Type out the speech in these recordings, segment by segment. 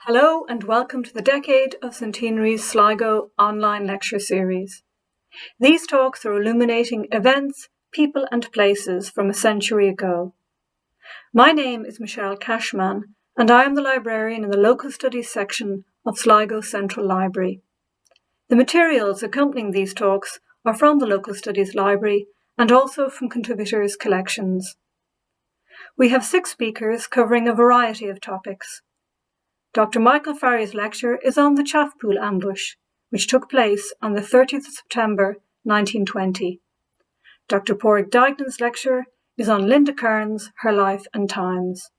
Hello and welcome to the Decade of Centenaries Sligo online lecture series. These talks are illuminating events, people and places from a century ago. My name is Micheál Cashman and I am the librarian in the Local Studies section of Sligo Central Library. The materials accompanying these talks are from the Local Studies Library and also from contributors' collections. We have 6 speakers covering a variety of topics. Dr. Michael Farry's lecture is on the Chaffpool ambush, which took place on the 30th of September 1920. Dr. Pádraig Duignan's lecture is on Linda Kearns, Her Life and Times.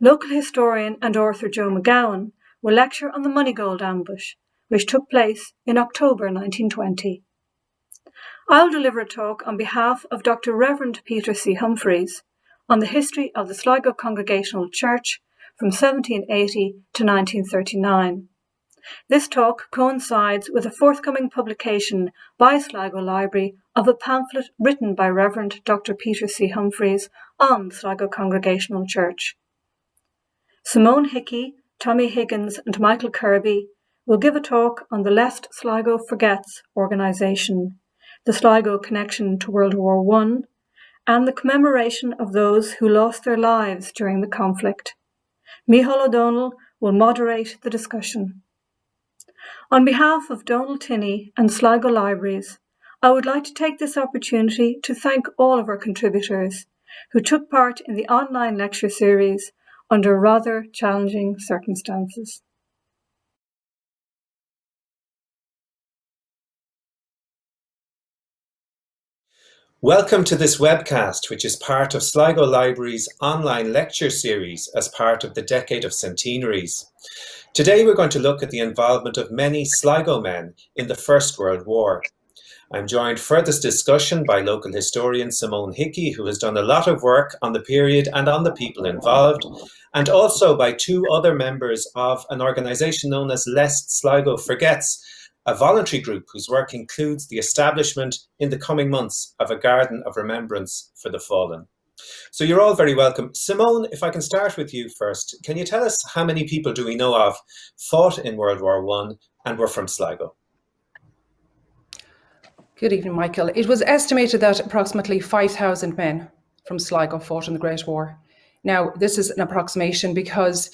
Local historian and author Joe McGowan will lecture on the Moneygold ambush, which took place in October 1920. I'll deliver a talk on behalf of Dr. Reverend Peter C. Humphreys on the history of the Sligo Congregational Church from 1780 to 1939. This talk coincides with a forthcoming publication by Sligo Library of a pamphlet written by Reverend Dr. Peter C. Humphreys on the Sligo Congregational Church. Simone Hickey, Tommy Higgins and Michael Kirby will give a talk on the Lest Sligo Forgets organisation, the Sligo connection to World War I, and the commemoration of those who lost their lives during the conflict. Micheál Ó Domhnaill will moderate the discussion. On behalf of Donald Tinney and Sligo Libraries, I would like to take this opportunity to thank all of our contributors who took part in the online lecture series under rather challenging circumstances. Welcome to this webcast, which is part of Sligo Libraries' online lecture series as part of the Decade of Centenaries. Today we're going to look at the involvement of many Sligo men in the First World War. I'm joined for this discussion by local historian Simone Hickey, who has done a lot of work on the period and on the people involved, and also by 2 other members of an organisation known as Lest Sligo Forgets, a voluntary group whose work includes the establishment in the coming months of a garden of remembrance for the fallen. So you're all very welcome. Simone, if I can start with you first, can you tell us how many people do we know of fought in World War I and were from Sligo? Good evening, Michael. It was estimated that approximately 5,000 men from Sligo fought in the Great War. Now, this is an approximation because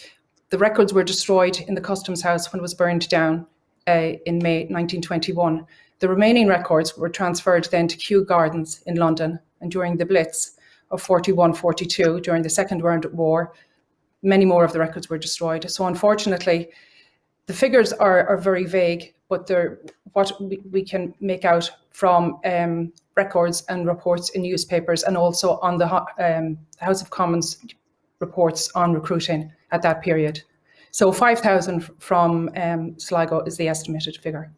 the records were destroyed in the Customs House when it was burned down in May 1921. The remaining records were transferred then to Kew Gardens in London, and during the Blitz of 41-42, during the Second World War, many more of the records were destroyed. So unfortunately, the figures are very vague, but they're what we can make out from records and reports in newspapers and also on the House of Commons reports on recruiting at that period. So 5,000 from Sligo is the estimated figure.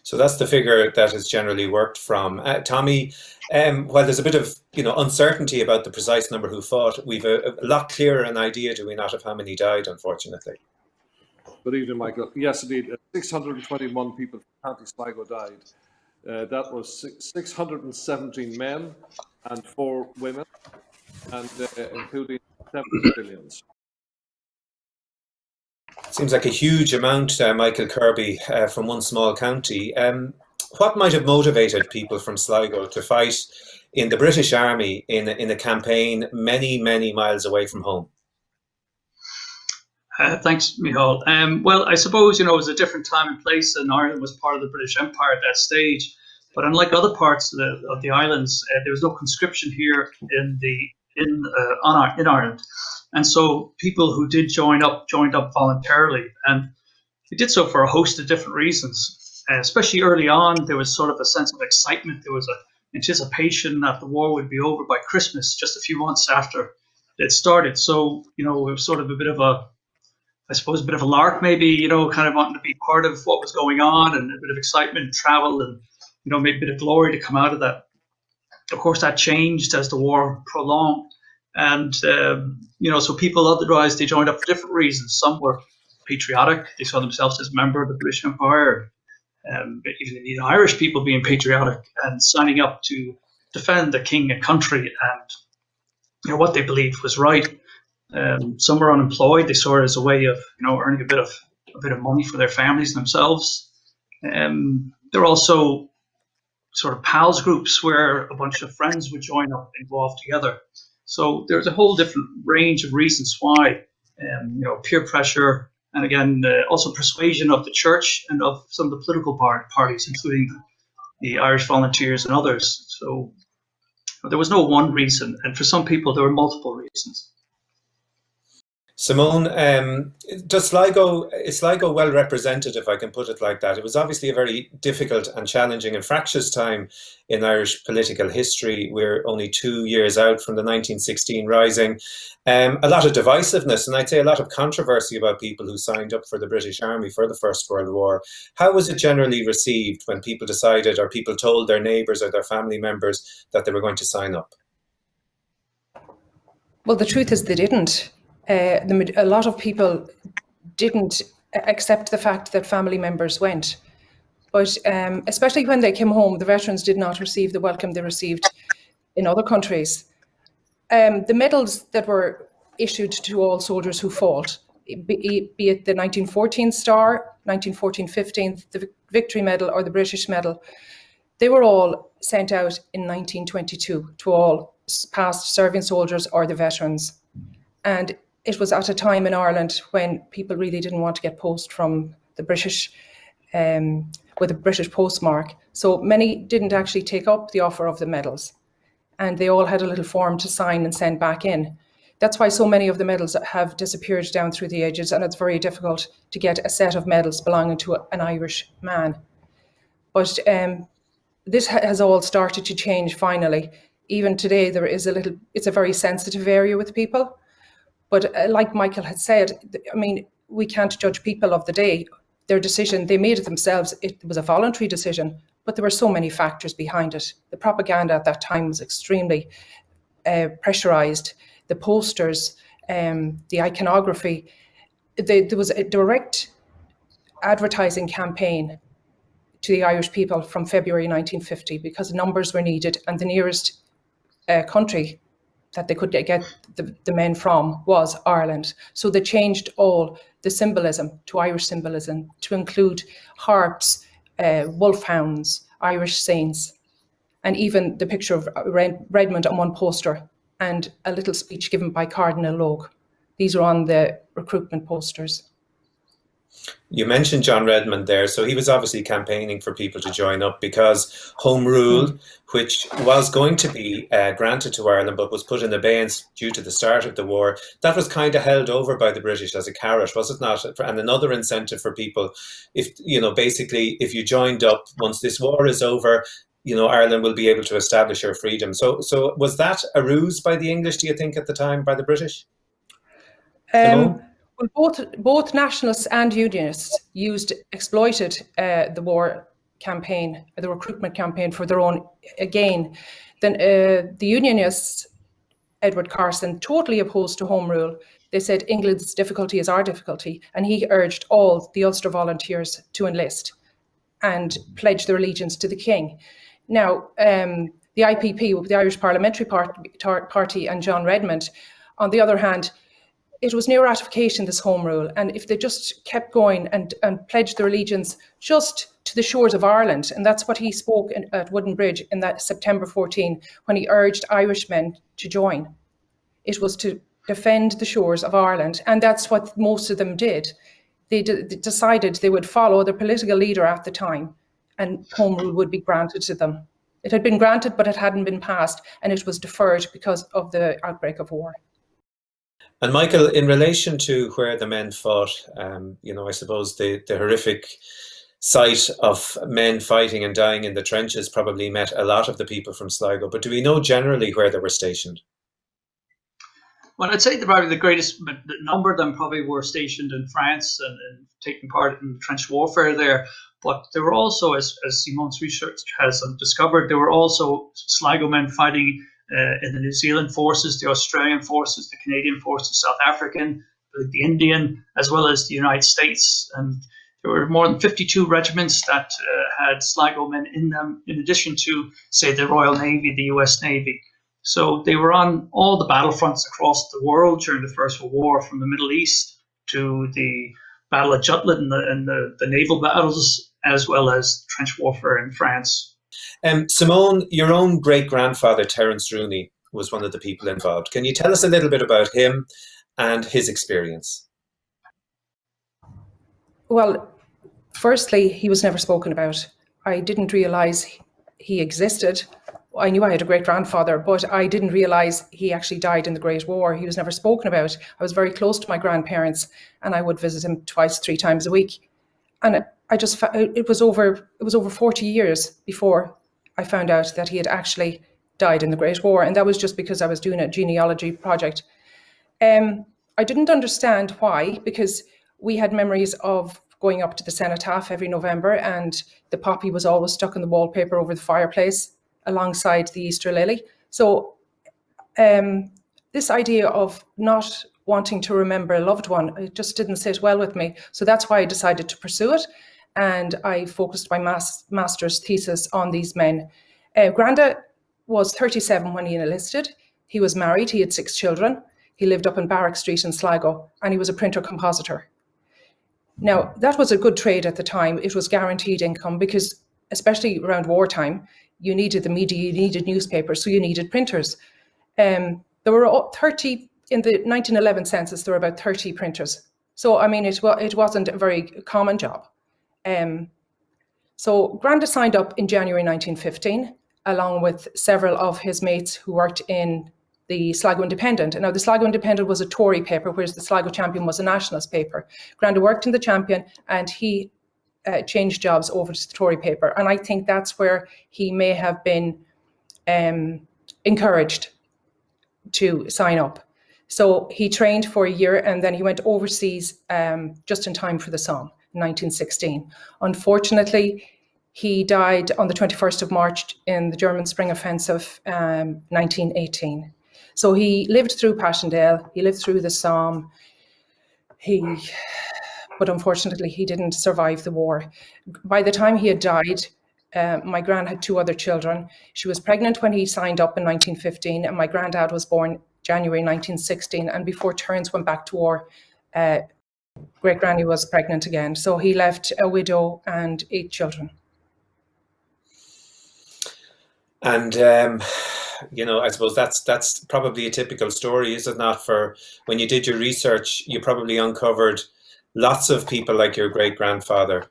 So that's the figure that is generally worked from. Tommy, while there's a bit of uncertainty about the precise number who fought, we've a lot clearer an idea, do we not, of how many died, unfortunately? Good evening, Michael. Yes, indeed. 621 people from County Sligo died. That was 617 men and 4 women, and including 7 civilians. Seems like a huge amount, Michael Kirby, from one small county. What might have motivated people from Sligo to fight in the British Army in a campaign many, many miles away from home? Thanks, Micheál. Well, I suppose, it was a different time and place, and Ireland was part of the British Empire at that stage. But unlike other parts of the islands, there was no conscription here in Ireland. And so people who did joined up voluntarily, and they did so for a host of different reasons. Especially early on, there was sort of a sense of excitement. There was an anticipation that the war would be over by Christmas, just a few months after it started. So, it was sort of a bit of a lark, maybe, kind of wanting to be part of what was going on, and a bit of excitement and travel, and, maybe a bit of glory to come out of that. Of course, that changed as the war prolonged. And, so people otherwise, they joined up for different reasons. Some were patriotic. They saw themselves as a member of the British Empire. Even the Irish people being patriotic and signing up to defend the king and country and, what they believed was right. Some were unemployed. They saw it as a way of earning a bit of money for their families and themselves. There are also sort of pals groups where a bunch of friends would join up and go off together. So there's a whole different range of reasons why, peer pressure, and again, also persuasion of the church and of some of the political parties, including the Irish Volunteers and others. So there was no one reason, and for some people there were multiple reasons. Simone, is Sligo well represented, if I can put it like that? It was obviously a very difficult and challenging and fractious time in Irish political history. We're only 2 years out from the 1916 Rising. A lot of divisiveness, and I'd say a lot of controversy about people who signed up for the British Army for the First World War. How was it generally received when people decided, or people told their neighbours or their family members that they were going to sign up? Well, the truth is they didn't. A lot of people didn't accept the fact that family members went. But especially when they came home, the veterans did not receive the welcome they received in other countries. The medals that were issued to all soldiers who fought, be it the 1914 Star, 1914-15, the Victory Medal or the British Medal, they were all sent out in 1922 to all past serving soldiers or the veterans. And it was at a time in Ireland when people really didn't want to get post from the British, with a British postmark. So many didn't actually take up the offer of the medals. And they all had a little form to sign and send back in. That's why so many of the medals have disappeared down through the ages, and it's very difficult to get a set of medals belonging to an Irish man. But this has all started to change finally. Even today, it's a very sensitive area with people. But like Michael had said, I mean, we can't judge people of the day. Their decision, they made it themselves. It was a voluntary decision, but there were so many factors behind it. The propaganda at that time was extremely pressurized. The posters, the iconography, there was a direct advertising campaign to the Irish people from February 1950 because numbers were needed, and the nearest country that they could get the men from was Ireland. So they changed all the symbolism to Irish symbolism to include harps, wolfhounds, Irish saints, and even the picture of Redmond on one poster and a little speech given by Cardinal Logue. These are on the recruitment posters. You mentioned John Redmond there, so he was obviously campaigning for people to join up because Home Rule, which was going to be granted to Ireland but was put in abeyance due to the start of the war, that was kind of held over by the British as a carrot, was it not? And another incentive for people, if basically if you joined up, once this war is over, Ireland will be able to establish her freedom. So was that a ruse by the English, do you think, at the time, by the British? Well, both nationalists and unionists exploited the war campaign, the recruitment campaign for their own gain. Then the unionists, Edward Carson, totally opposed to Home Rule. They said England's difficulty is our difficulty, and he urged all the Ulster volunteers to enlist and pledge their allegiance to the King. Now, the IPP, the Irish Parliamentary Party, and John Redmond, on the other hand, it was near ratification, this Home Rule, and if they just kept going and pledged their allegiance just to the shores of Ireland, and that's what he spoke at Wooden Bridge in that September 14, when he urged Irishmen to join. It was to defend the shores of Ireland, and that's what most of them did. They decided they would follow their political leader at the time, and Home Rule would be granted to them. It had been granted, but it hadn't been passed, and it was deferred because of the outbreak of war. And Michael, in relation to where the men fought, I suppose the horrific sight of men fighting and dying in the trenches probably met a lot of the people from Sligo. But do we know generally where they were stationed? Well, I'd say probably the greatest number of them probably were stationed in France and taking part in trench warfare there. But there were also, as Simone's research has discovered, there were also Sligo men fighting in the New Zealand forces, the Australian forces, the Canadian forces, South African, the Indian, as well as the United States. And there were more than 52 regiments that had Sligo men in them, in addition to, say, the Royal Navy, the US Navy. So they were on all the battlefronts across the world during the First World War, from the Middle East to the Battle of Jutland and the naval battles, as well as trench warfare in France. Simone, your own great-grandfather, Terence Rooney, was one of the people involved. Can you tell us a little bit about him and his experience? Well, firstly, he was never spoken about. I didn't realise he existed. I knew I had a great-grandfather, but I didn't realise he actually died in the Great War. He was never spoken about. I was very close to my grandparents, and I would visit him twice, 3 times a week. And it was over 40 years before I found out that he had actually died in the Great War, and that was just because I was doing a genealogy project. I didn't understand why, because we had memories of going up to the cenotaph every November, and the poppy was always stuck in the wallpaper over the fireplace alongside the Easter lily. So this idea of not wanting to remember a loved one, it just didn't sit well with me. So that's why I decided to pursue it. And I focused my master's thesis on these men. Granda was 37 when he enlisted. He was married, he had 6 children. He lived up in Barrack Street in Sligo, and he was a printer-compositor. Now, that was a good trade at the time. It was guaranteed income because, especially around wartime, you needed the media, you needed newspapers, so you needed printers. There were 30, in the 1911 census, there were about 30 printers. So, I mean, it wasn't a very common job. So Granda signed up in January 1915, along with several of his mates who worked in the Sligo Independent. And now the Sligo Independent was a Tory paper, whereas the Sligo Champion was a nationalist paper. Granda worked in the Champion, and he changed jobs over to the Tory paper. And I think that's where he may have been encouraged to sign up. So he trained for a year, and then he went overseas just in time for the Somme in 1916. Unfortunately, he died on the 21st of March in the German Spring Offensive, 1918. So he lived through Passchendaele, he lived through the Somme, but unfortunately he didn't survive the war. By the time he had died, my gran had 2 other children. She was pregnant when he signed up in 1915, and my granddad was born January 1916. And before Terence went back to war, great granny was pregnant again. So he left a widow and 8 children. And I suppose that's probably a typical story, is it not? For when you did your research, you probably uncovered lots of people like your great-grandfather.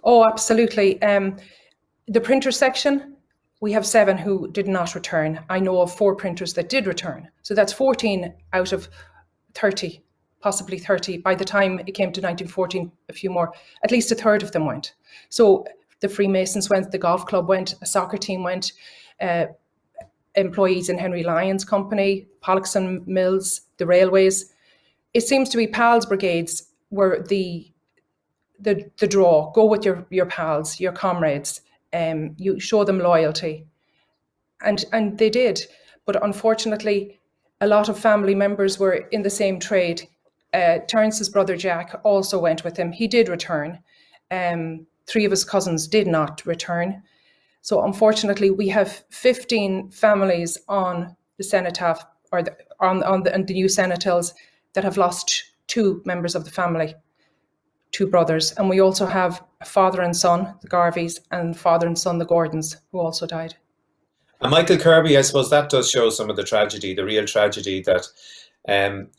Oh, absolutely. The printer section, we have 7 who did not return. I know of 4 printers that did return. So that's 14 out of 30, possibly 30. By the time it came to 1914, a few more, at least a third of them went. So the Freemasons went, the golf club went, a soccer team went, employees in Henry Lyon's company, Pollocks and Mills, the railways. It seems to be pals brigades were the draw. Go with your pals, your comrades. You show them loyalty, and they did. But unfortunately, a lot of family members were in the same trade. Terence's brother Jack also went with him. He did return. 3 of his cousins did not return. So unfortunately, we have 15 families on the cenotaph, or on the new cenotaph, that have lost 2 members of the family, 2 brothers. And we also have a father and son, the Garveys, and father and son, the Gordons, who also died. And Michael Kirby, I suppose that does show some of the tragedy, the real tragedy that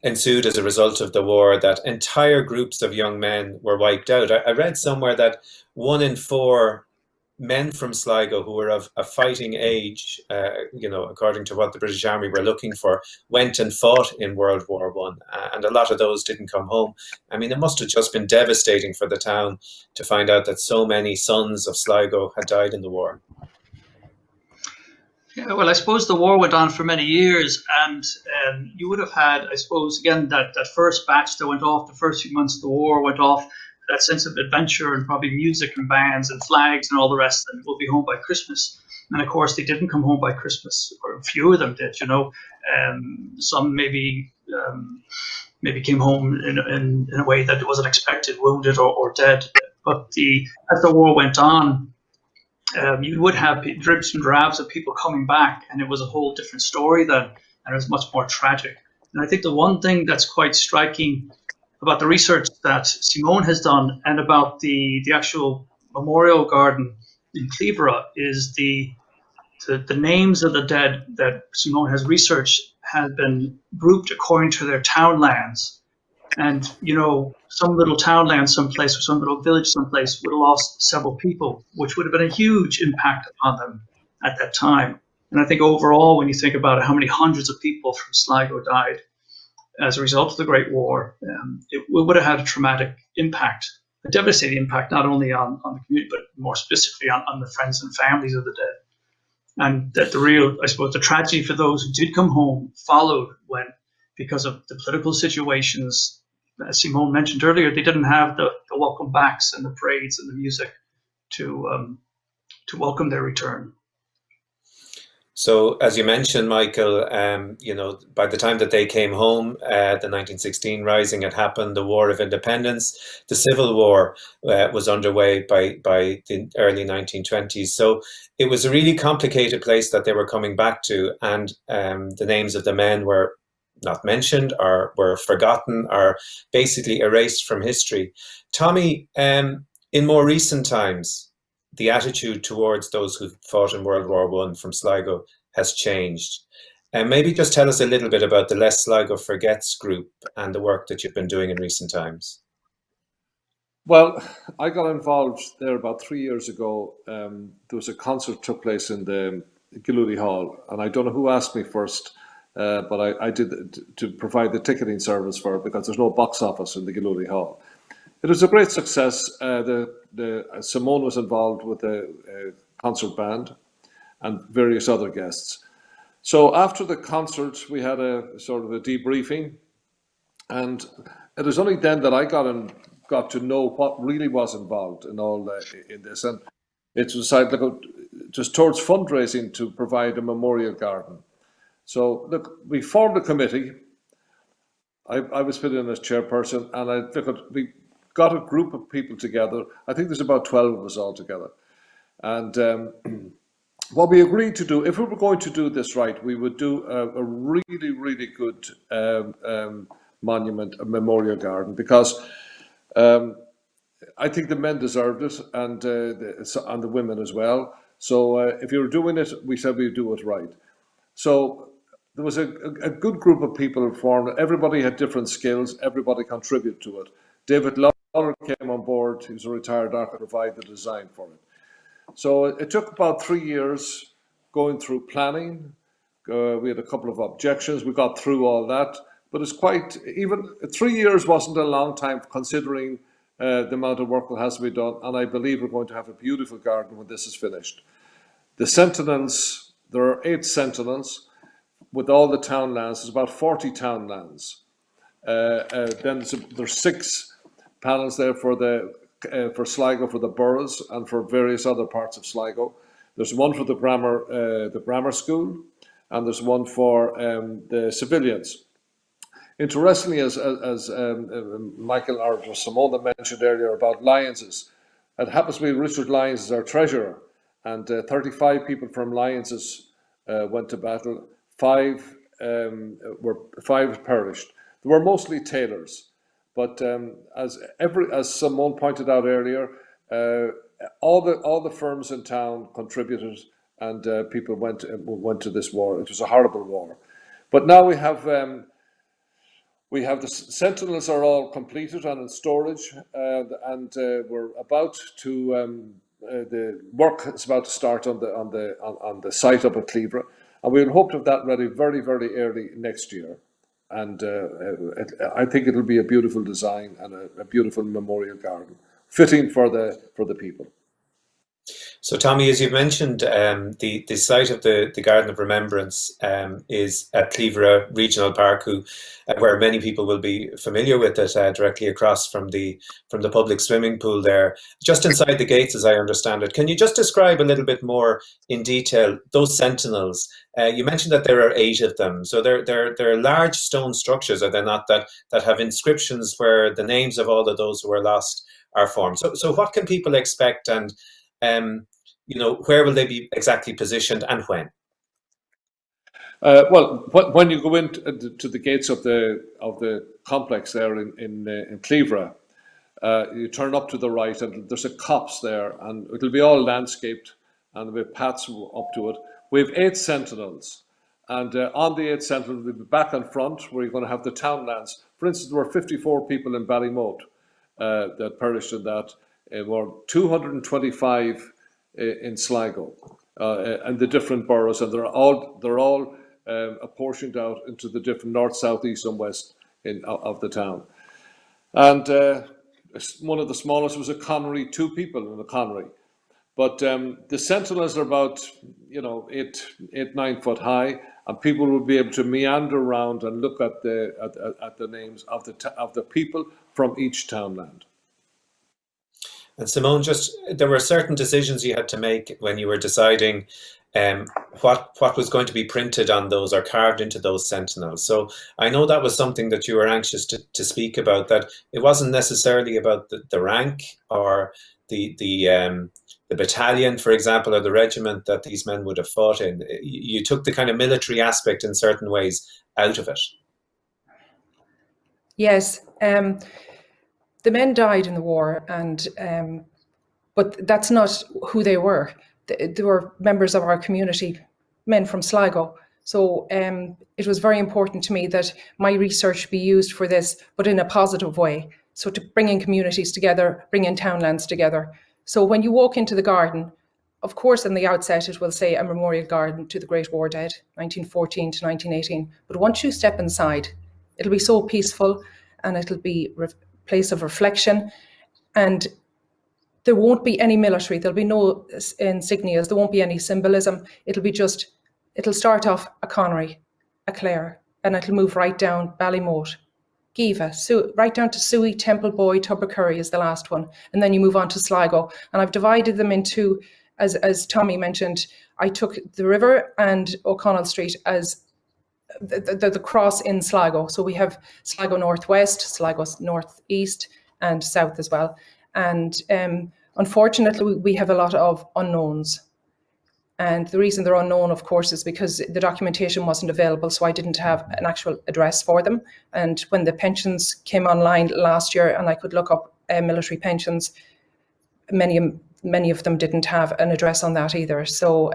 ensued as a result of the war, that entire groups of young men were wiped out. I read somewhere that 1 in 4 men from Sligo who were of a fighting age, according to what the British Army were looking for, went and fought in World War One, and a lot of those didn't come home. I mean, it must have just been devastating for the town to find out that so many sons of Sligo had died in the war. Yeah, well, I suppose the war went on for many years, and you would have had, I suppose, again, that first batch that went off, the first few months of the war went off, that sense of adventure and probably music and bands and flags and all the rest, and we'll be home by Christmas. And of course, they didn't come home by Christmas, or a few of them did, Some maybe came home in a way that wasn't expected, wounded or dead. But as the war went on, you would have dribs and drabs of people coming back, and it was a whole different story then, and it was much more tragic. And I think the one thing that's quite striking about the research that Simone has done and about the actual memorial garden in Cleveland is the names of the dead that Simone has researched have been grouped according to their townlands. And, some little townland someplace or some little village someplace would have lost several people, which would have been a huge impact upon them at that time. And I think overall, when you think about it, how many hundreds of people from Sligo died as a result of the Great War, it would have had a traumatic impact, a devastating impact, not only on the community, but more specifically on the friends and families of the dead. And that the tragedy for those who did come home followed when, because of the political situations, as Simone mentioned earlier, they didn't have the welcome backs and the parades and the music to welcome their return. So, as you mentioned, Michael, by the time that they came home, the 1916 Rising had happened, the War of Independence, the Civil War was underway by the early 1920s. So it was a really complicated place that they were coming back to, and the names of the men were not mentioned or were forgotten or basically erased from history. Tommy, in more recent times, the attitude towards those who fought in World War I from Sligo has changed. And maybe just tell us a little bit about the Lest Sligo Forgets group and the work that you've been doing in recent times. Well, I got involved there about 3 years ago. There was a concert took place in the Gillooly Hall, and I don't know who asked me first, but I did to provide the ticketing service for it because there's no box office in the Gillooly Hall. It was a great success. Simone was involved with the concert band and various other guests. So after the concert, we had a sort of a debriefing, and it was only then that I got to know what really was involved in all in this, and it was decided just towards fundraising to provide a memorial garden. So look, we formed a committee. I was put in as chairperson, and we got a group of people together. I think there's about 12 of us all together. And what we agreed to do, if we were going to do this right, we would do a really, really good monument, a memorial garden, because I think the men deserved it, and the women as well. So if you were doing it, we said we'd do it right. So there was a good group of people formed. Everybody had different skills. Everybody contributed to it. David Lawler came on board. He was a retired architect to provide the design for it. So it took about 3 years going through planning. We had a couple of objections. We got through all that. But it's even 3 years wasn't a long time considering the amount of work that has to be done. And I believe we're going to have a beautiful garden when this is finished. The Sentinels, there are 8 Sentinels with all the townlands. There's about 40 townlands. Then there's 6 panels there for Sligo, for the boroughs, and for various other parts of Sligo. There's one for the grammar school, and there's one for the civilians. Interestingly, as Michael or Simone mentioned earlier about Lyonses, it happens to be Richard Lyons is our treasurer, and 35 people from Lyonses went to battle. 5 perished. They were mostly tailors. But as Simone pointed out earlier, all the firms in town contributed, and people went to this war. It was a horrible war. But now we have the Sentinels are all completed and in storage, and we're about to the work is about to start on the site up at Cleveland, and we'll hope to have that ready very, very early next year. And I think it'll be a beautiful design and a beautiful memorial garden, fitting for the people. So, Tommy, as you've mentioned, the site of the Garden of Remembrance is at Cleveland Regional Park, where many people will be familiar with it, directly across from the public swimming pool there, just inside the gates, as I understand it. Can you just describe a little bit more in detail those sentinels? You mentioned that there are 8 of them, so they're large stone structures, are they not, that have inscriptions where the names of all of those who were lost are formed. So what can people expect? And where will they be exactly positioned and when? Well, when you go into the gates of the complex there in Cleavera, you turn up to the right, and there's a copse there, and it'll be all landscaped, and we have paths up to it. We have 8 sentinels, and on the 8 sentinels, we'll be back and front, where you're going to have the townlands. For instance, there were 54 people in Ballymote that perished in that. There were 225 in Sligo, and the different boroughs, and they're all apportioned out into the different north, south, east, and west of the town. And one of the smallest was a connery, 2 people in a connery. But the sentinels are about 8-9 foot high, and people will be able to meander around and look at the names of the people from each townland. And Simone, there were certain decisions you had to make when you were deciding what was going to be printed on those or carved into those sentinels. So I know that was something that you were anxious to speak about, that it wasn't necessarily about the rank or the battalion, for example, or the regiment that these men would have fought in. You took the kind of military aspect in certain ways out of it. Yes. The men died in the war, but that's not who they were. They were members of our community, men from Sligo. So it was very important to me that my research be used for this, but in a positive way. So to bring in communities together, bring in townlands together. So when you walk into the garden, of course, in the outset, it will say a memorial garden to the Great War dead, 1914 to 1918. But once you step inside, it'll be so peaceful, and it'll be a place of reflection. And there won't be any military. There'll be no insignias. There won't be any symbolism. It'll start off a Connery, a Clare, and it'll move right down Ballymote, Giva, right down to Suey, Templeboy, Tubbercurry is the last one. And then you move on to Sligo. And I've divided them into, as Tommy mentioned, I took the river and O'Connell Street as the cross in Sligo. So we have Sligo Northwest, Sligo Northeast, and South as well. And unfortunately, we have a lot of unknowns. And the reason they're unknown, of course, is because the documentation wasn't available, so I didn't have an actual address for them. And when the pensions came online last year and I could look up military pensions, many of them didn't have an address on that either. So,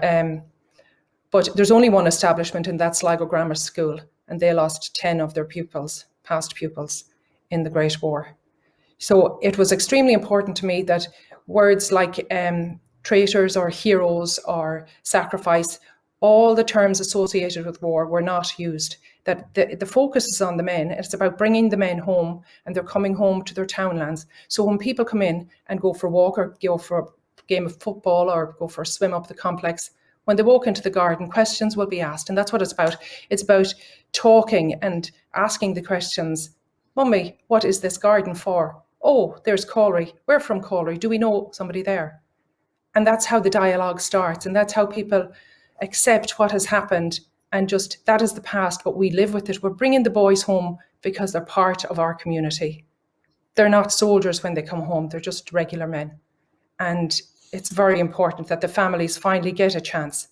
but there's only one establishment, and that's Sligo Grammar School, and they lost 10 of their pupils, past pupils, in the Great War. So it was extremely important to me that words like traitors or heroes or sacrifice, all the terms associated with war were not used. That the focus is on the men. It's about bringing the men home, and they're coming home to their townlands. So when people come in and go for a walk or go for a game of football or go for a swim up the complex, when they walk into the garden, questions will be asked. And that's what it's about. It's about talking and asking the questions. Mummy, what is this garden for? Oh, there's Colry. We're from Colry. Do we know somebody there? And that's how the dialogue starts. And that's how people accept what has happened. And just, that is the past, but we live with it. We're bringing the boys home because they're part of our community. They're not soldiers when they come home. They're just regular men. And it's very important that the families finally get a chance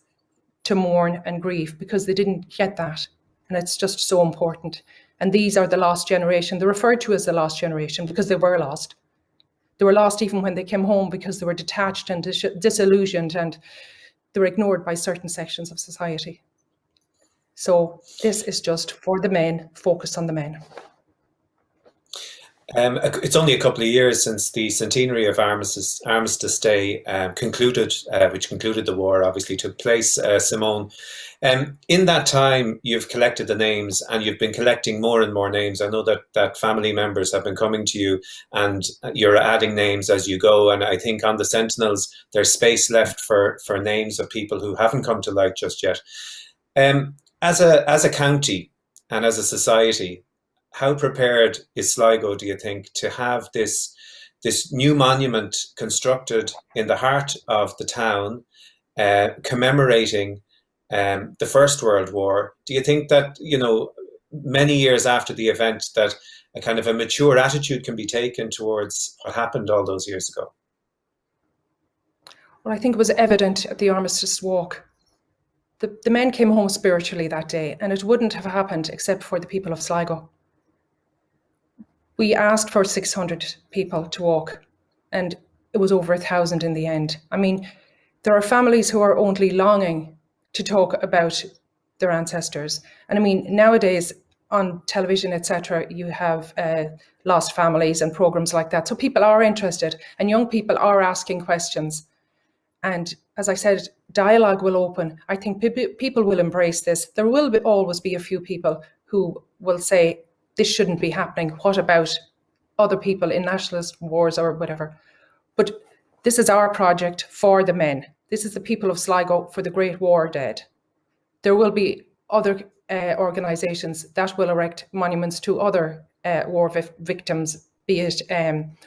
to mourn and grieve, because they didn't get that. And it's just so important. And these are the lost generation. They're referred to as the lost generation because they were lost. They were lost even when they came home, because they were detached and disillusioned, and they were ignored by certain sections of society. So this is just for the men, focus on the men. It's only a couple of years since the centenary of Armistice Day concluded, which concluded the war, obviously took place, Simone. In that time, you've collected the names, and you've been collecting more and more names. I know that family members have been coming to you, and you're adding names as you go. And I think on the Sentinels, there's space left for names of people who haven't come to light just yet. As a county and as a society, how prepared is Sligo, do you think, to have this new monument constructed in the heart of the town, commemorating the First World War? Do you think that, many years after the event, that a kind of a mature attitude can be taken towards what happened all those years ago? Well, I think it was evident at the Armistice walk. The men came home spiritually that day, and it wouldn't have happened except for the people of Sligo. We asked for 600 people to walk, and it was over 1,000 in the end. I mean, there are families who are only longing to talk about their ancestors. And I mean, nowadays on television, etc., you have lost families and programs like that. So people are interested, and young people are asking questions. And as I said, dialogue will open. I think people will embrace this. There will always be a few people who will say, this shouldn't be happening. What about other people in nationalist wars or whatever? But this is our project for the men. This is the people of Sligo for the Great War dead. There will be other organisations that will erect monuments to other war victims, be it,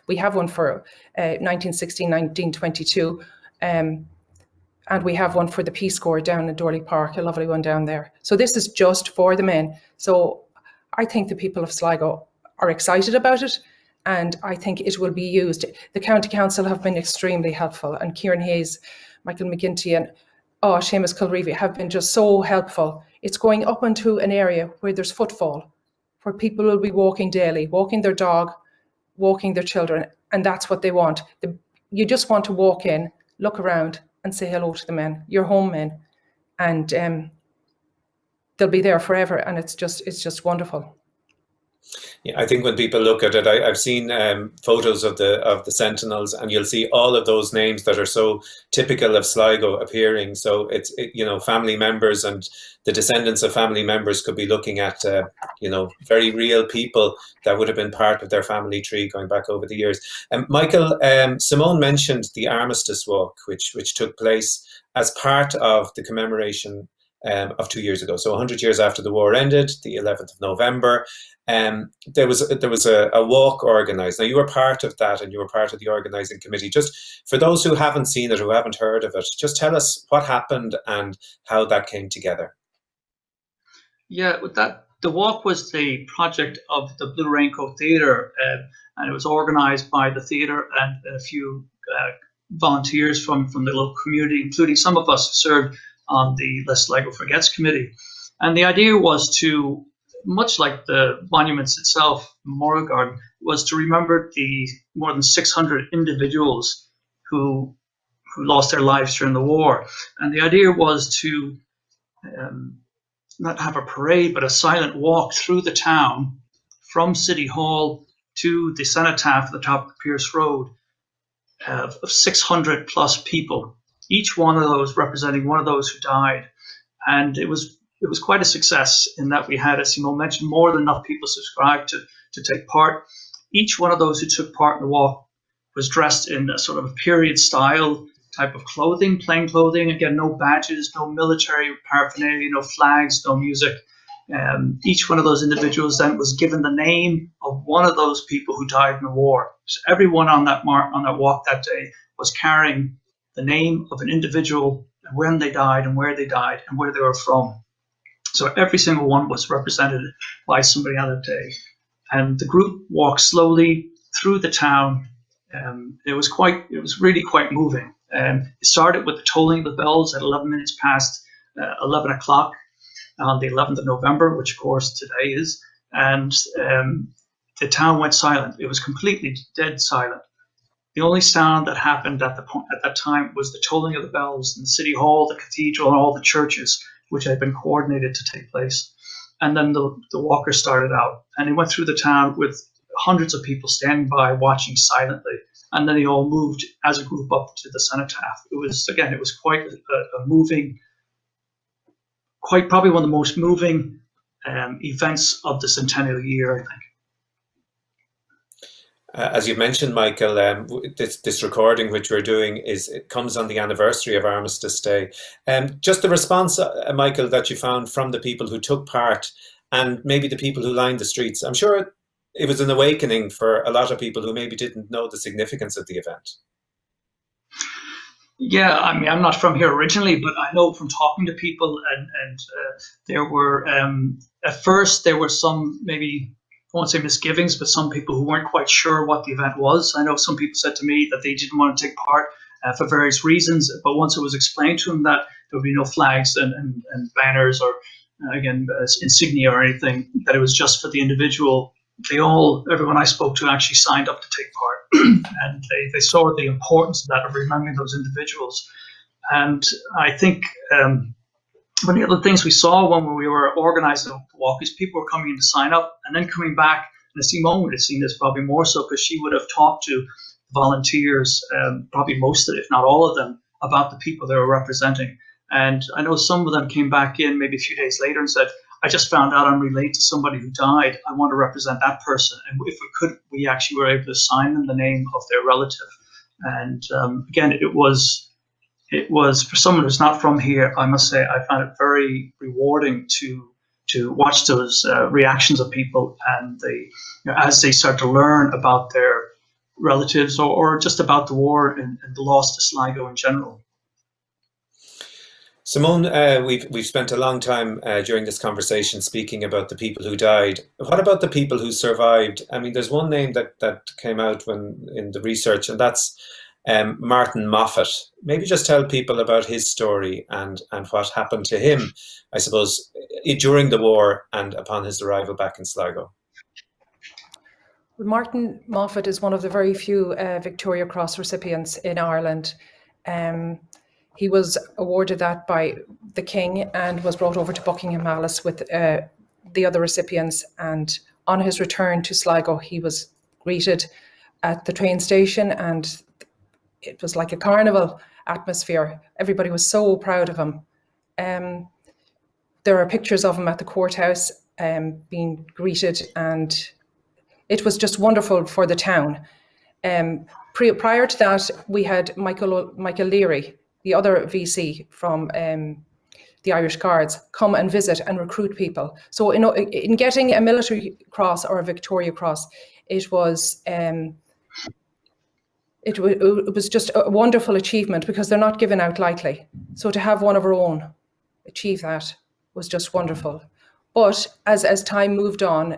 we have one for 1916, 1922, and we have one for the Peace Corps down in Dorley Park, a lovely one down there. So this is just for the men. So I think the people of Sligo are excited about it, and I think it will be used. The County Council have been extremely helpful, and Kieran Hayes, Michael McGinty and Seamus Kilreevy have been just so helpful. It's going up into an area where there's footfall, where people will be walking daily, walking their dog, walking their children, and that's what they want. You just want to walk in, look around and say hello to the men, your home men, and they'll be there forever, and it's just wonderful. Yeah, I think when people look at it, I've seen photos of the Sentinels, and you'll see all of those names that are so typical of Sligo appearing. So it's family members and the descendants of family members could be looking at very real people that would have been part of their family tree going back over the years. Michael, Simone mentioned the Armistice Walk, which took place as part of the commemoration of 2 years ago. So 100 years after the war ended, the 11th of November. There was a walk organised. Now, you were part of that, and you were part of the organising committee. Just for those who haven't seen it, who haven't heard of it, just tell us what happened and how that came together. Yeah, the walk was the project of the Blue Raincoat Theatre, and it was organised by the theatre and a few volunteers from the local community, including some of us who served on the Lest Sligo Forgets committee. And the idea was to, much like the monuments itself, Memorial Garden, was to remember the more than 600 individuals who lost their lives during the war. And the idea was to not have a parade, but a silent walk through the town from City Hall to the cenotaph at the top of Pierce Road of 600 plus people, each one of those representing one of those who died. And it was quite a success in that we had, as Simone mentioned, more than enough people subscribed to take part. Each one of those who took part in the walk was dressed in a sort of a period style type of clothing, plain clothing. Again, no badges, no military paraphernalia, no flags, no music. Each one of those individuals then was given the name of one of those people who died in the war. So everyone on that walk that day was carrying the name of an individual, when they died and where they died and where they were from. So every single one was represented by somebody on that day. And the group walked slowly through the town. It was really quite moving. It started with the tolling of the bells at 11 minutes past 11 o'clock on the 11th of November, which of course today is. And the town went silent. It was completely dead silent. The only sound that happened at that time was the tolling of the bells in the City Hall, the cathedral, and all the churches, which had been coordinated to take place. And then the walker started out, and he went through the town with hundreds of people standing by watching silently. And then they all moved as a group up to the cenotaph. It was quite a moving, quite probably one of the most moving events of the centennial year, I think. As you've mentioned, Michael, this recording which we're doing it comes on the anniversary of Armistice Day. Just the response, Michael, that you found from the people who took part and maybe the people who lined the streets. I'm sure it was an awakening for a lot of people who maybe didn't know the significance of the event. Yeah, I mean, I'm not from here originally, but I know from talking to people, and there were, at first, there were some maybe, I won't say misgivings, but some people who weren't quite sure what the event was. I know some people said to me that they didn't want to take part for various reasons. But once it was explained to them that there would be no flags and banners or insignia or anything, that it was just for the individual, everyone I spoke to actually signed up to take part, and they saw the importance of that, of remembering those individuals. And I think one of the other things we saw when we were organising the walk is people were coming in to sign up and then coming back. And Simone would have seen this probably more so, because she would have talked to volunteers, probably most of it, if not all of them, about the people they were representing. And I know some of them came back in maybe a few days later and said, I just found out I'm related to somebody who died. I want to represent that person. And if we could, we actually were able to assign them the name of their relative. And again, it was for someone who's not from here, I must say, I found it very rewarding to watch those reactions of people, and as they start to learn about their relatives or just about the war and the loss to Sligo in general. Simone, we've spent a long time during this conversation speaking about the people who died. What about the people who survived? I mean, there's one name that came out in the research, and that's Martin Moffat. Maybe just tell people about his story and what happened to him, I suppose, during the war and upon his arrival back in Sligo. Martin Moffat is one of the very few Victoria Cross recipients in Ireland. He was awarded that by the King and was brought over to Buckingham Palace with the other recipients. And on his return to Sligo, he was greeted at the train station, and it was like a carnival atmosphere. Everybody was so proud of him. There are pictures of him at the courthouse being greeted, and it was just wonderful for the town. Prior to that, we had Michael Leary, the other VC from the Irish Guards, come and visit and recruit people. So in getting a military cross or a Victoria Cross, it was just a wonderful achievement, because they're not given out lightly. So to have one of our own achieve that was just wonderful. But as time moved on,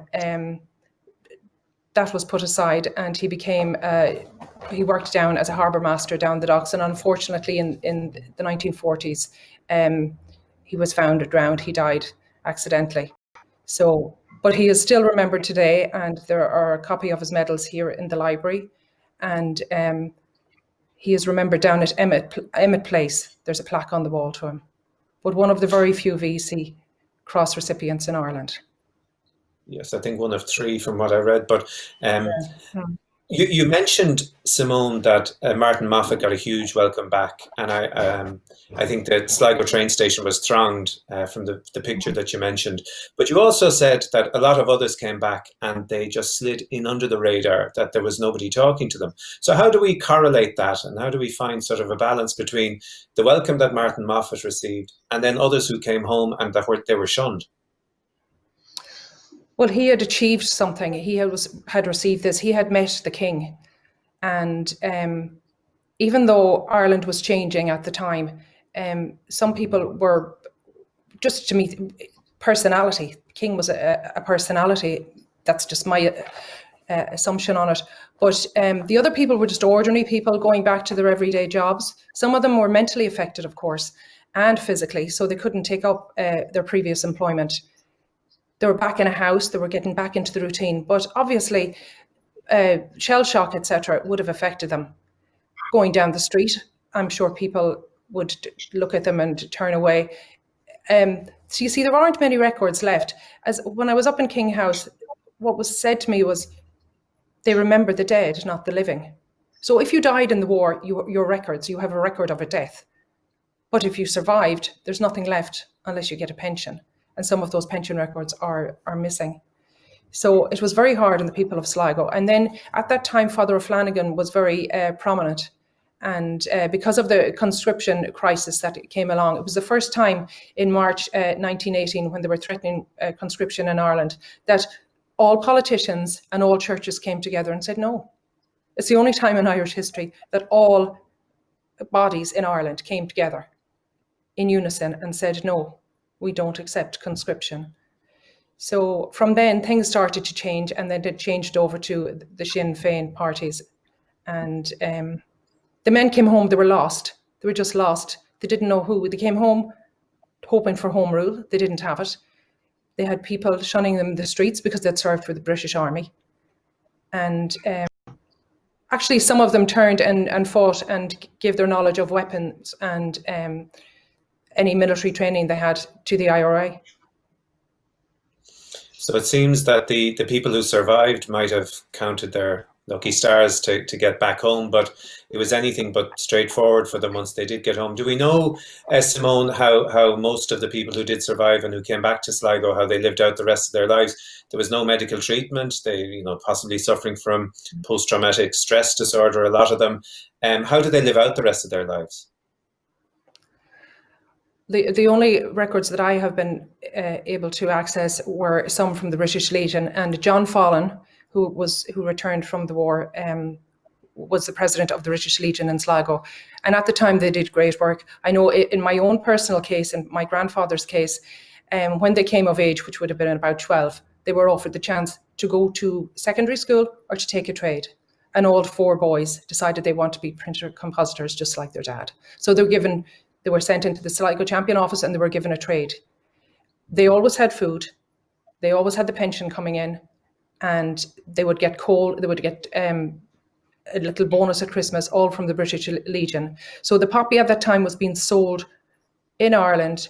that was put aside, and he worked down as a harbour master down the docks. And unfortunately, in the 1940s, he was found drowned. He died accidentally. So, but he is still remembered today, and there are a copy of his medals here in the library. And he is remembered down at Emmet Place. There's a plaque on the wall to him. But one of the very few VC Cross recipients in Ireland. Yes, I think one of three from what I read. But you mentioned, Simone, that Martin Moffat got a huge welcome back. And I think the Sligo train station was thronged from the picture that you mentioned. But you also said that a lot of others came back and they just slid in under the radar, that there was nobody talking to them. So how do we correlate that, and how do we find sort of a balance between the welcome that Martin Moffat received and then others who came home and they were shunned? Well, he had achieved something. He had received this. He had met the King. And even though Ireland was changing at the time, some people were, just to meet personality. The King was a personality. That's just my assumption on it. But the other people were just ordinary people going back to their everyday jobs. Some of them were mentally affected, of course, and physically, so they couldn't take up their previous employment. They were back in a house, they were getting back into the routine. But obviously, shell shock, etc., would have affected them. Going down the street, I'm sure people would look at them and turn away. So you see, there aren't many records left. As when I was up in King House, what was said to me was, they remember the dead, not the living. So if you died in the war, your records, you have a record of a death. But if you survived, there's nothing left unless you get a pension. And some of those pension records are missing. So it was very hard on the people of Sligo. And then at that time, Father O'Flanagan was very prominent. And because of the conscription crisis that came along, it was the first time in March 1918, when they were threatening conscription in Ireland, that all politicians and all churches came together and said no. It's the only time in Irish history that all bodies in Ireland came together in unison and said no. We don't accept conscription. So from then things started to change, and then it changed over to the Sinn Féin parties. And then The men came home, they were lost. They were just lost. They didn't know who. They came home hoping for home rule. They didn't have it. They had people shunning them in the streets because they'd served for the British Army. And actually, some of them turned and fought and gave their knowledge of weapons and any military training they had to the IRA. So it seems that the people who survived might have counted their lucky stars to get back home, but it was anything but straightforward for them once they did get home. Do we know, Simone, how most of the people who did survive and who came back to Sligo, how they lived out the rest of their lives? There was no medical treatment. They, possibly suffering from post-traumatic stress disorder, a lot of them. How did they live out the rest of their lives? The only records that I have been able to access were some from the British Legion, and John Fallon, who returned from the war, was the president of the British Legion in Sligo. And at the time they did great work. I know in my own personal case, in my grandfather's case, when they came of age, which would have been about 12, they were offered the chance to go to secondary school or to take a trade. And all 4 boys decided they want to be printer compositors just like their dad. So they were sent into the Sligo Champion office and they were given a trade. They always had food. They always had the pension coming in, and they would get coal. They would get a little bonus at Christmas, all from the British Legion. So the poppy at that time was being sold in Ireland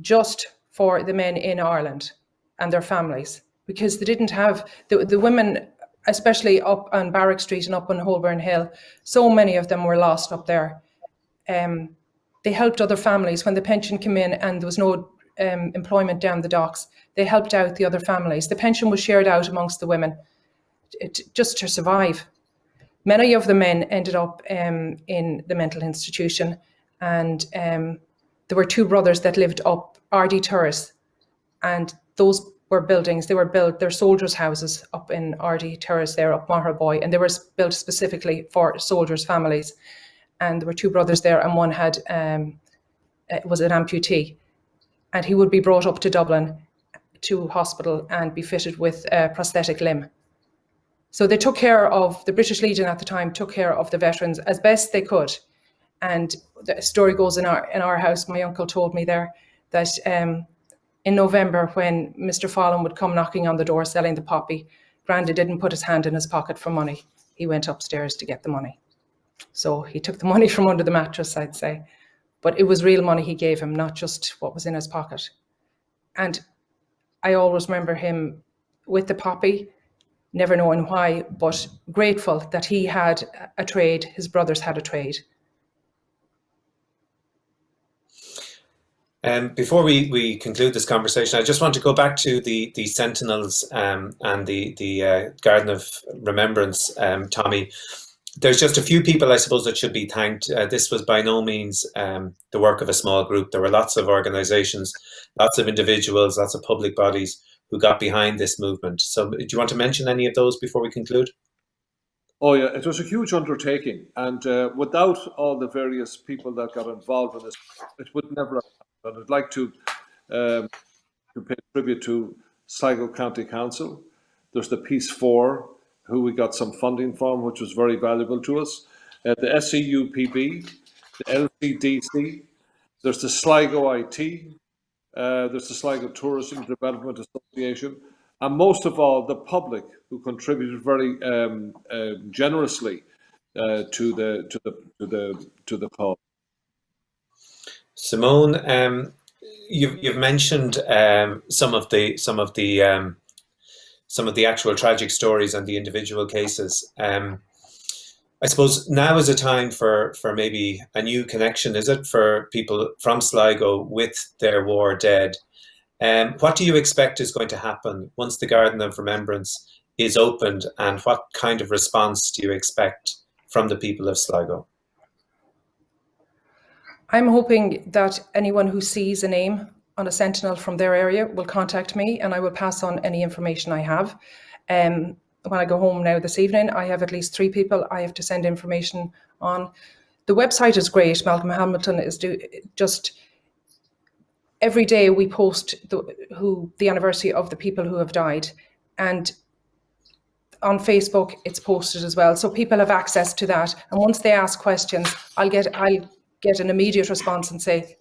just for the men in Ireland and their families, because they didn't have, the women, especially up on Barrack Street and up on Holborn Hill, so many of them were lost up there. They helped other families when the pension came in and there was no employment down the docks. They helped out the other families. The pension was shared out amongst the women just to survive. Many of the men ended up in the mental institution, and there were 2 brothers that lived up RD Terrace, and those were buildings. They were built, they're soldiers' houses up in RD Terrace there, up Mahraboy, and they were built specifically for soldiers' families. And there were 2 brothers there, and one was an amputee, and he would be brought up to Dublin to hospital and be fitted with a prosthetic limb. So they took care of, the British Legion at the time took care of the veterans as best they could. And the story goes in our house, my uncle told me there, that in November, when Mr. Fallon would come knocking on the door selling the poppy, Granda didn't put his hand in his pocket for money. He went upstairs to get the money. So he took the money from under the mattress, I'd say. But it was real money he gave him, not just what was in his pocket. And I always remember him with the poppy, never knowing why, but grateful that he had a trade, his brothers had a trade. Before we conclude this conversation, I just want to go back to the Sentinels and the Garden of Remembrance, Tommy. There's just a few people, I suppose, that should be thanked. This was by no means the work of a small group. There were lots of organisations, lots of individuals, lots of public bodies who got behind this movement. So do you want to mention any of those before we conclude? Oh yeah, it was a huge undertaking, and without all the various people that got involved in this, it would never have happened. And I'd like to pay tribute to Sligo County Council. There's the Peace Four, who we got some funding from, which was very valuable to us. The SEUPB, the LCDC, there's the Sligo IT, there's the Sligo Tourism Development Association, and most of all, the public, who contributed very generously to the cause. Simone, you've mentioned some of the actual tragic stories and the individual cases. I suppose now is a time for maybe a new connection, is it, for people from Sligo with their war dead? What do you expect is going to happen once the Garden of Remembrance is opened, and what kind of response do you expect from the people of Sligo? I'm hoping that anyone who sees a name on a sentinel from their area will contact me, and I will pass on any information I have. When I go home now this evening, I have at least 3 people I have to send information on. The website is great. Malcolm Hamilton is just every day we post the anniversary of the people who have died, and on Facebook, it's posted as well. So people have access to that. And once they ask questions, I'll get an immediate response and say,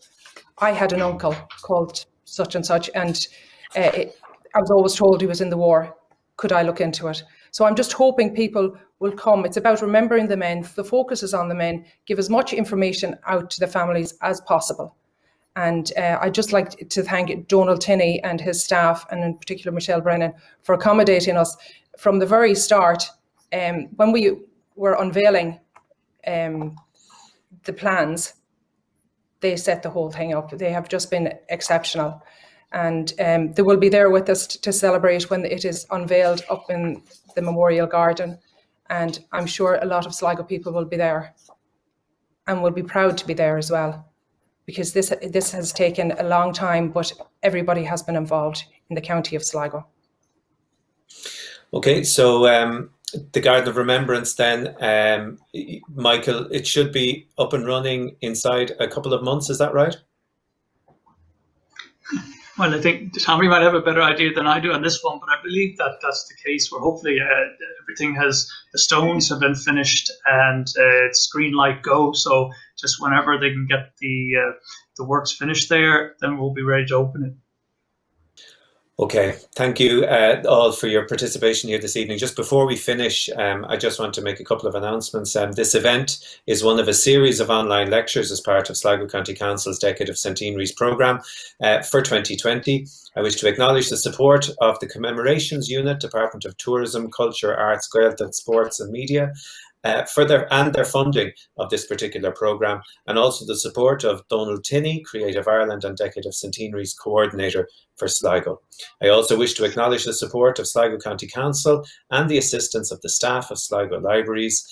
I had an uncle called such and such, and I was always told he was in the war. Could I look into it? So I'm just hoping people will come. It's about remembering the men. The focus is on the men. Give as much information out to the families as possible. And I'd just like to thank Donal Tinney and his staff, and in particular Michelle Brennan, for accommodating us from the very start. When we were unveiling the plans, they set the whole thing up. They have just been exceptional. And they will be there with us to celebrate when it is unveiled up in the Memorial Garden. And I'm sure a lot of Sligo people will be there and will be proud to be there as well, because this has taken a long time, but everybody has been involved in the County of Sligo. Okay, so the Garden of Remembrance then, Michael, it should be up and running inside a couple of months, is that right? Well, I think Tommy might have a better idea than I do on this one, but I believe that that's the case, where hopefully everything the stones have been finished and it's green light go. So just whenever they can get the works finished there, then we'll be ready to open it. Okay, thank you all for your participation here this evening. Just before we finish, I just want to make a couple of announcements. This event is one of a series of online lectures as part of Sligo County Council's Decade of Centenaries programme for 2020. I wish to acknowledge the support of the Commemorations Unit, Department of Tourism, Culture, Arts, Gaeltacht, Sports and Media, for their funding of this particular programme, and also the support of Donal Tinney, Creative Ireland and Decade of Centenaries Coordinator for Sligo. I also wish to acknowledge the support of Sligo County Council and the assistance of the staff of Sligo Libraries.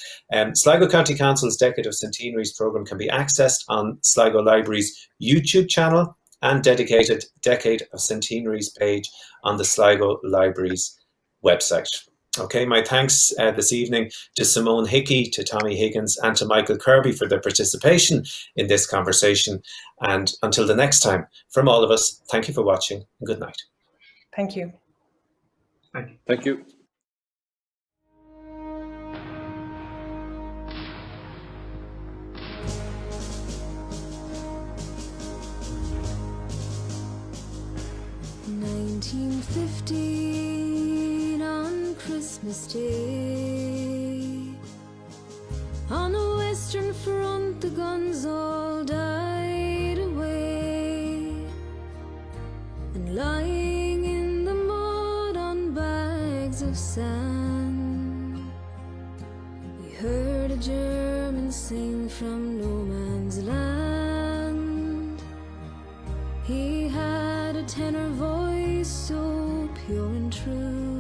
Sligo County Council's Decade of Centenaries programme can be accessed on Sligo Libraries' YouTube channel and dedicated Decade of Centenaries page on the Sligo Libraries website. Okay, my thanks this evening to Simone Hickey, to Tommy Higgins and to Michael Kirby for their participation in this conversation. And until the next time, from all of us, thank you for watching and good night. Thank you. Thank you. Christmas Day, on the Western Front the guns all died away, and lying in the mud on bags of sand, we heard a German sing from no man's land. He had a tenor voice so pure and true.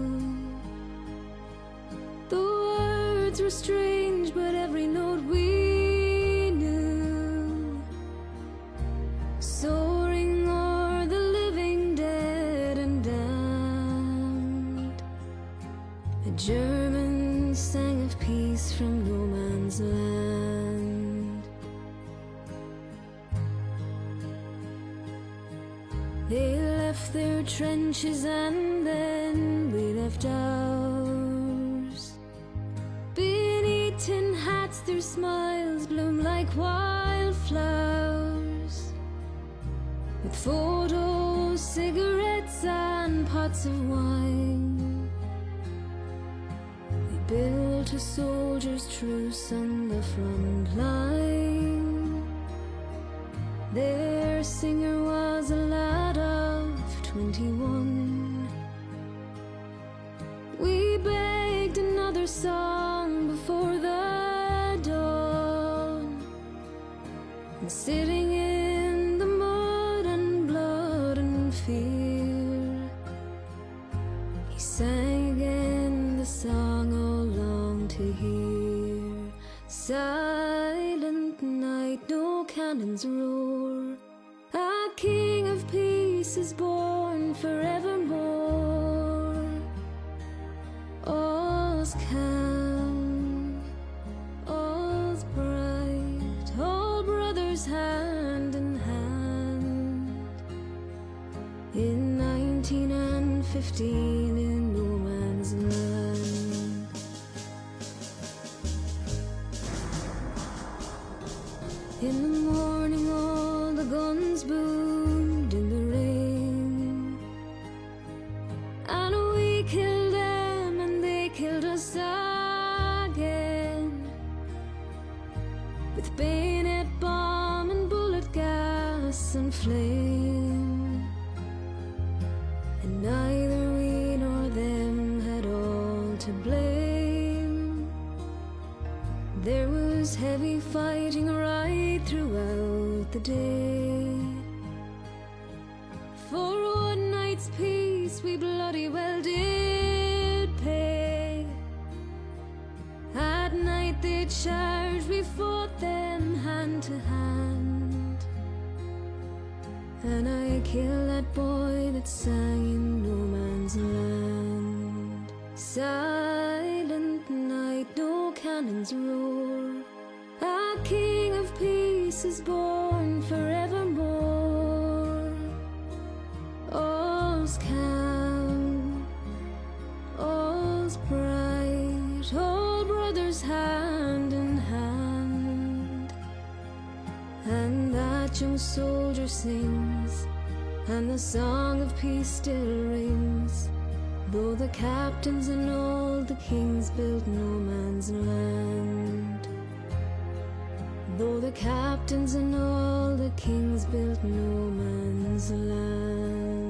Were strange, but every note we knew, soaring o'er the living, dead and damned. A German sang of peace from no man's land. They left their trenches and then we left ours. Tin hats, their smiles bloom like wildflowers, with photos, cigarettes and pots of wine. We built a soldier's truce on the front line. Their singer was a lad of 21. We begged another song before the dawn, and sitting in the mud and blood and fear, he sang again the song all long to hear. Silent night, no cannons roar, a king of peace is born forevermore. All's calm, all's bright, all brothers hand in hand. In 1915 in no man's land. was heavy fighting right throughout the day. For one night's peace we bloody well did pay. At night they charged, we fought them hand to hand, and I killed that boy that sang in no man's land. Silent night, no cannons roar, a king of peace is born forevermore. All's calm, all's bright, all brothers hand in hand, and that young soldier sings, and the song of peace still rings, though the captains and all the kings built no man's land. Though the captains and all the kings built no man's land.